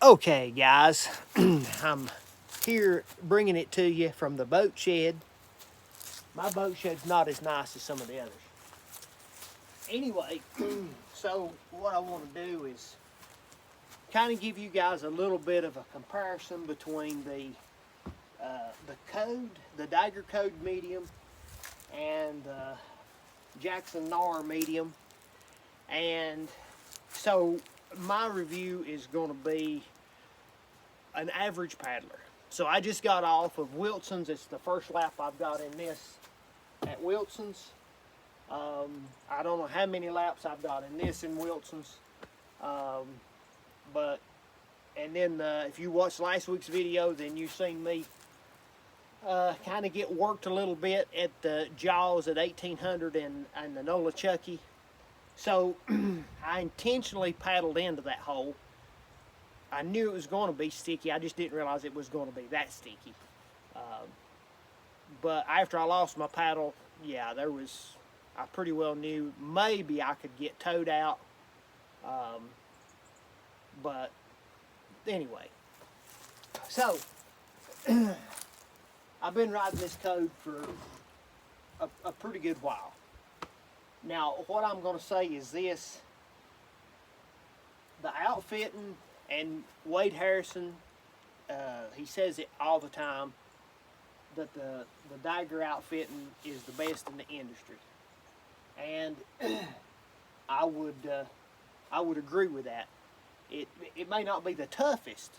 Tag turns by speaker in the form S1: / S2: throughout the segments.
S1: Okay, guys, I'm here bringing it to you from the boat shed. My boat shed's not as nice as some of the others. Anyway, so what I want to do is kind of give you guys a little bit of a comparison between the code, the Dagger Code medium, and Jackson Gnar medium. And so my review is going to be an average paddler. So I just got off of Wilson's. It's the first lap I've got in this at Wilson's. I don't know how many laps I've got in this in Wilson's. And then if you watched last week's video, then you've seen me kind of get worked a little bit at the Jaws at 1800 and the Nolichucky. So I intentionally paddled into that hole. I knew it was going to be sticky. I just didn't realize it was going to be that sticky. But after I lost my paddle, yeah, I pretty well knew maybe I could get towed out. But anyway, so I've been riding this code for a pretty good while. Now, what I'm going to say is this: the outfitting, and Wade Harrison, he says it all the time, that the Dagger outfitting is the best in the industry. And I would agree with that. It may not be the toughest.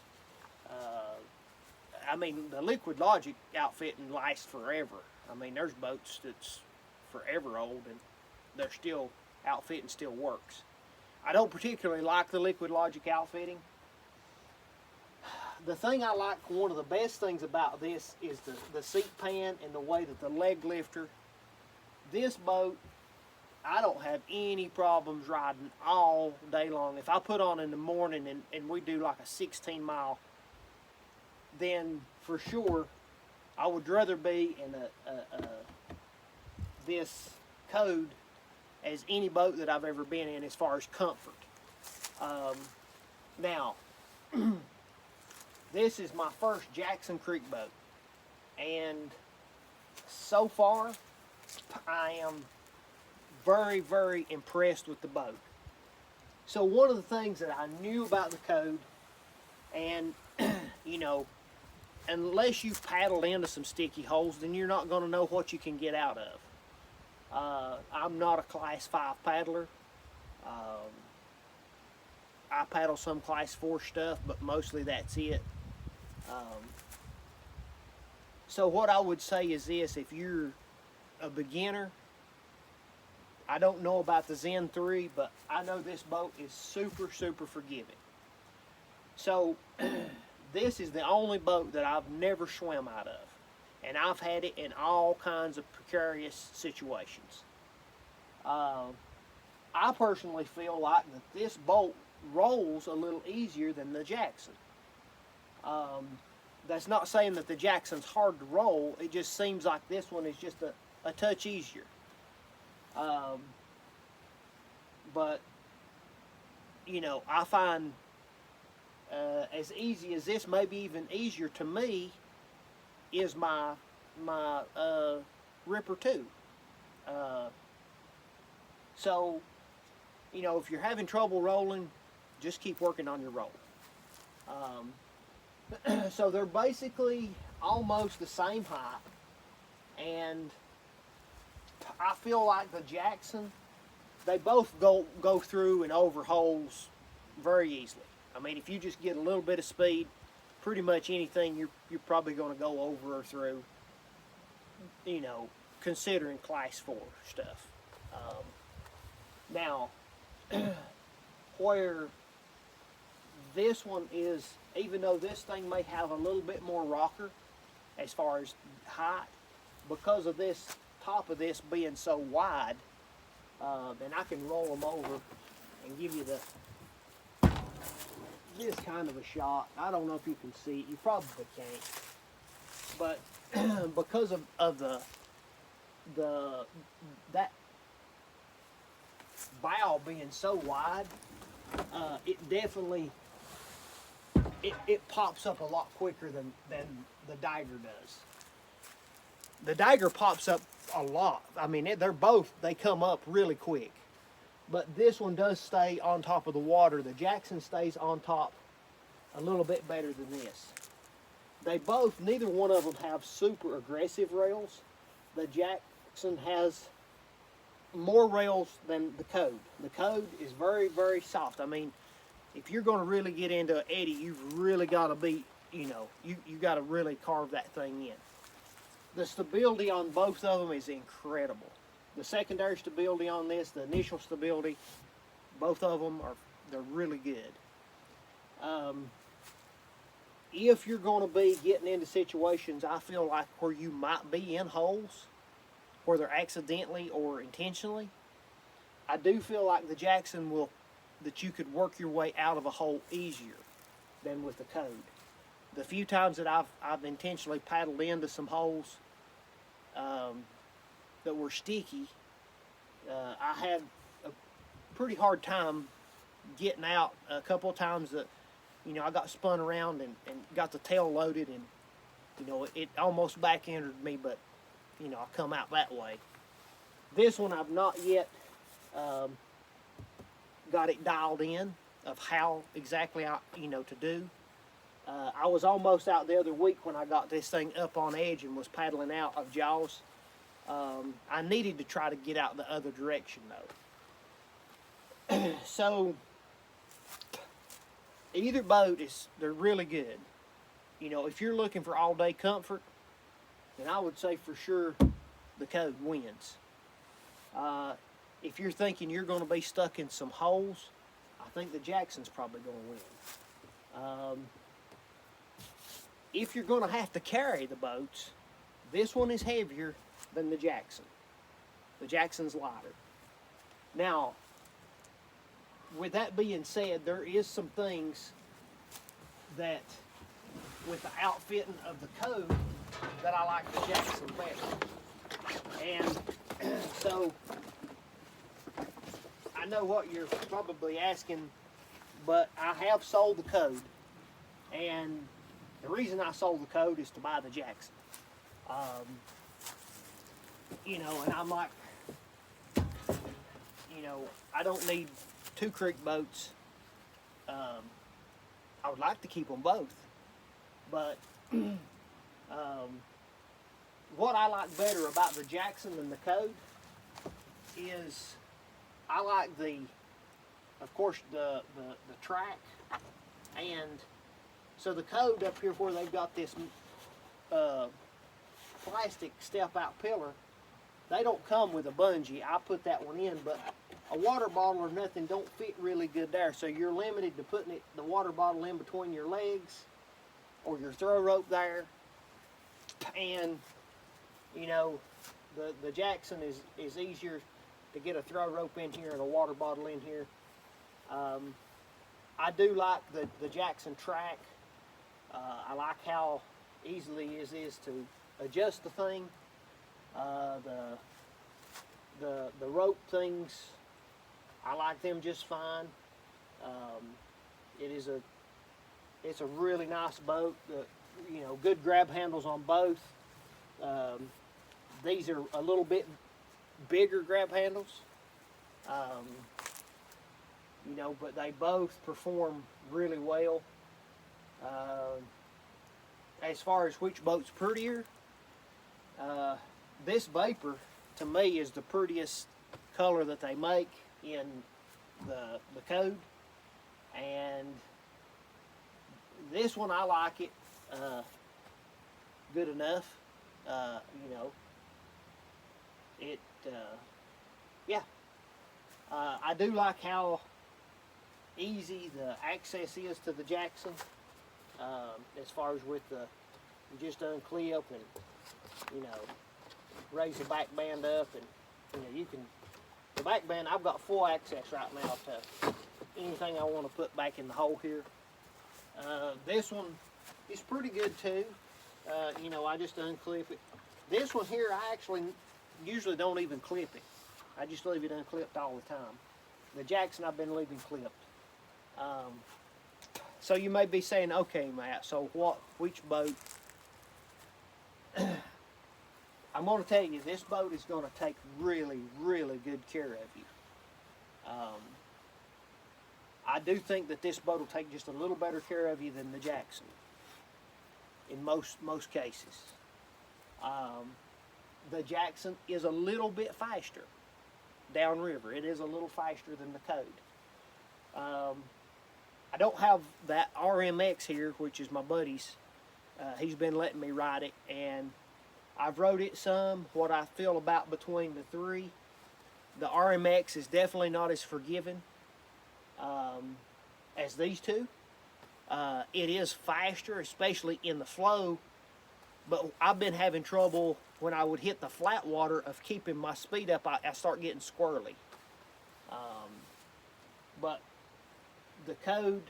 S1: I mean, the Liquid Logic outfitting lasts forever. I mean, there's boats that's forever old and they're still, outfitting still works. I don't particularly like the Liquid Logic outfitting. The thing I like, one of the best things about this is the seat pan and the way that the leg lifter. This boat, I don't have any problems riding all day long. If I put on in the morning and we do like a 16 mile, then for sure I would rather be in this code as any boat that I've ever been in as far as comfort. Now, this is my first Jackson Creek boat, and so far I am very, very impressed with the boat. So one of the things that I knew about the code, and you know, unless you've paddled into some sticky holes, then you're not going to know what you can get out of. I'm not a Class 5 paddler. I paddle some Class 4 stuff, but mostly that's it. So what I would say is this: if you're a beginner, I don't know about the Zen 3, but I know this boat is super, super forgiving. So this is the only boat that I've never swam out of. And I've had it in all kinds of precarious situations. I personally feel like that this boat rolls a little easier than the Jackson. That's not saying that the Jackson's hard to roll. It just seems like this one is just a touch easier. But, you know, I find as easy as this, maybe even easier to me, is my Ripper 2. So, you know, if you're having trouble rolling, just keep working on your roll. So they're basically almost the same height, and I feel like the Jackson, they both go through and over holes very easily. I mean, if you just get a little bit of speed, pretty much anything you're probably going to go over or through, you know, considering Class 4 stuff. Now, where this one is, even though this thing may have a little bit more rocker as far as height, because of this top of this being so wide, and I can roll them over and give you this kind of a shot. I don't know if you can see it. You probably can't. But because of that bow being so wide, it it pops up a lot quicker than the Diger does. The Diger pops up a lot. I mean, they come up really quick. But this one does stay on top of the water. The Jackson stays on top a little bit better than this. Neither one of them have super aggressive rails. The Jackson has more rails than the Code. The Code is very, very soft. I mean, if you're going to really get into an eddy, you've really got to be, you got to really carve that thing in. The stability on both of them is incredible. The secondary stability on this, the initial stability, both of them they're really good. If you're going to be getting into situations, I feel like where you might be in holes, whether accidentally or intentionally, I do feel like the Jackson that you could work your way out of a hole easier than with the Code. The few times that I've intentionally paddled into some holes that were sticky, I had a pretty hard time getting out. A couple of times that, I got spun around and got the tail loaded, and, it almost back-entered me, but, I come out that way. This one I've not yet got it dialed in of how exactly to do. I was almost out the other week when I got this thing up on edge and was paddling out of Jaws. I needed to try to get out the other direction though. So either boat they're really good. If you're looking for all day comfort, then I would say for sure the Code wins. If you're thinking you're going to be stuck in some holes, I think the Jackson's probably going to win. If you're going to have to carry the boats, this one is heavier than the Jackson. The Jackson's lighter. Now, with that being said, there is some things that, with the outfitting of the Code, that I like the Jackson better. And so, I know what you're probably asking, but I have sold the Code, and the reason I sold the Code is to buy the Jackson. And I'm like, I don't need 2 creek boats. I would like to keep them both, but what I like better about the Jackson than the Code is I like of course, the track, and so the Code up here where they've got this plastic step-out pillar, they don't come with a bungee. I put that one in, but a water bottle or nothing don't fit really good there, so you're limited to putting the water bottle in between your legs or your throw rope there. And the Jackson is easier to get a throw rope in here and a water bottle in here. I do like the Jackson track. I like how easily it is to adjust the thing. The rope things, I like them just fine. It's a really nice boat. Good grab handles on both. These are a little bit bigger grab handles. But they both perform really well. As far as which boat's prettier, this Vapor to me is the prettiest color that they make in the Code, and this one I like it good enough. I do like how easy the access is to the Jackson, as far as with you just unclip and raise the back band up, and you can, the back band, I've got full access right now to anything I want to put back in the hole here. This one is pretty good too. I just unclip it. This one here, I actually usually don't even clip it. I just leave it unclipped all the time. The Jackson I've been leaving clipped. So you may be saying, okay, Matt, so which boat? I'm going to tell you, this boat is going to take really, really good care of you. I do think that this boat will take just a little better care of you than the Jackson in most cases. The Jackson is a little bit faster downriver. It is a little faster than the Code. I don't have that RMX here, which is my buddy's. He's been letting me ride it, and I've rode it some. What I feel about between the three, the RMX is definitely not as forgiving as these two. It is faster, especially in the flow, but I've been having trouble when I would hit the flat water of keeping my speed up. I start getting squirrely. But the Code,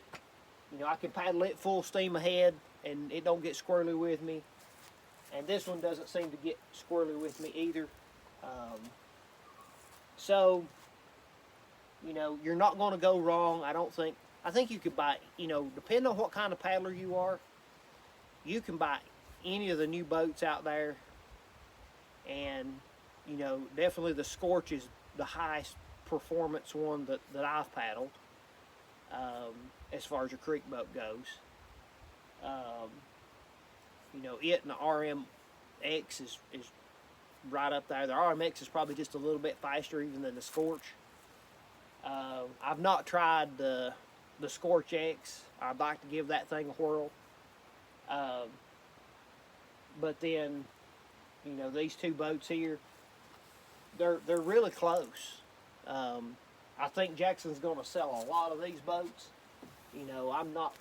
S1: you know, I can paddle it full steam ahead and it don't get squirrely with me. And this one doesn't seem to get squirrely with me either. So, you know, you're not going to go wrong, I don't think. I think you could buy, you know, depending on what kind of paddler you are, you can buy any of the new boats out there. And, you know, definitely the Scorch is the highest performance one that I've paddled, as far as your creek boat goes. You know, it and the RMX is right up there. The RMX is probably just a little bit faster even than the Scorch. I've not tried the Scorch X. I'd like to give that thing a whirl. But then, you know, these two boats here, they're really close. I think Jackson's going to sell a lot of these boats. You know, I'm not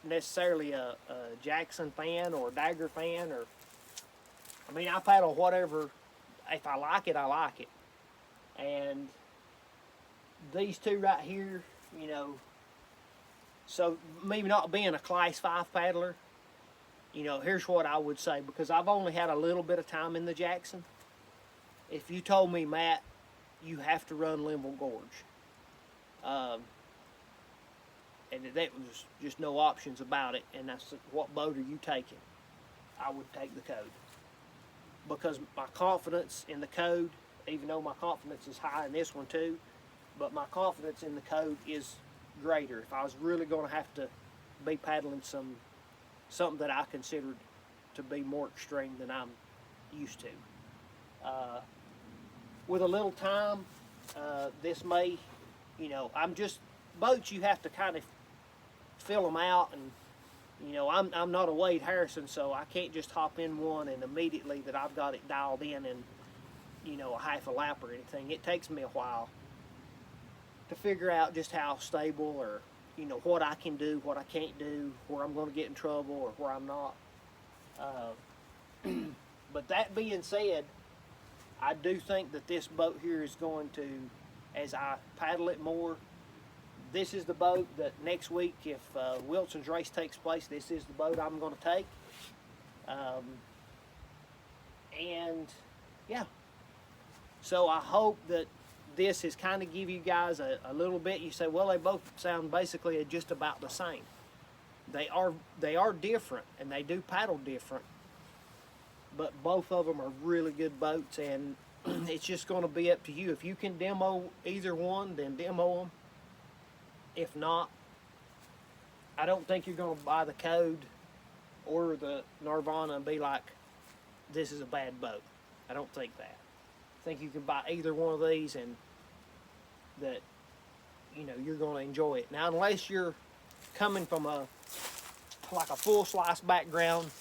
S1: necessarily a Jackson fan or a Dagger fan, or I mean, I paddle whatever. If I like it, I like it. And these two right here, you know, so me not being a Class 5 paddler, you know, here's what I would say, because I've only had a little bit of time in the Jackson. If you told me, Matt, you have to run Linville Gorge, and that was just no options about it, and that's what boat are you taking? I would take the Code, because my confidence in the Code, even though my confidence is high in this one too, but my confidence in the Code is greater. If I was really going to have to be paddling something that I considered to be more extreme than I'm used to. With a little time, this may, you know, boats you have to kind of fill them out, and, you know, I'm not a Wade Harrison, so I can't just hop in one and immediately that I've got it dialed in you know, a half a lap or anything. It takes me a while to figure out just how stable, or, you know, what I can do, what I can't do, where I'm going to get in trouble or where I'm not. But that being said, I do think that this boat here is going to, as I paddle it more, this is the boat that next week, if Wilson's race takes place, this is the boat I'm going to take. And yeah, so I hope that this is kind of give you guys a little bit. You say, well, they both sound basically just about the same. They are different, and they do paddle different, but both of them are really good boats, and it's just going to be up to you. If you can demo either one, then demo them. If not, I don't think you're going to buy the Code or the Gnarvana and be like, this is a bad boat. I don't think that. I think you can buy either one of these and that, you know, you're going to enjoy it. Now, unless you're coming from a full slice background,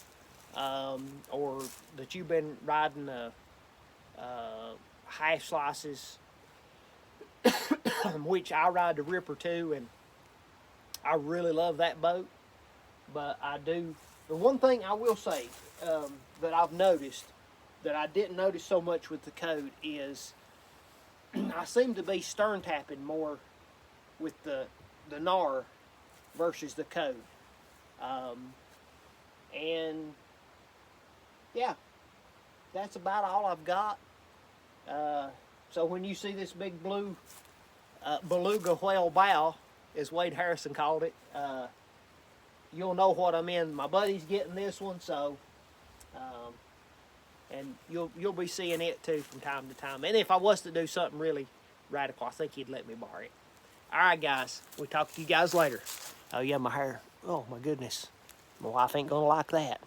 S1: or that you've been riding half slices, which I ride the Ripper too, and I really love that boat. But I do, the one thing I will say that I've noticed that I didn't notice so much with the Code is I seem to be stern tapping more with the Gnar versus the Code. And yeah, that's about all I've got. So when you see this big blue beluga whale bow, as Wade Harrison called it. You'll know what I'm in. My buddy's getting this one, so and you'll be seeing it too from time to time. And if I was to do something really radical, I think he'd let me borrow it. All right, guys. We'll talk to you guys later. Oh yeah, my hair. Oh my goodness. My wife ain't gonna like that.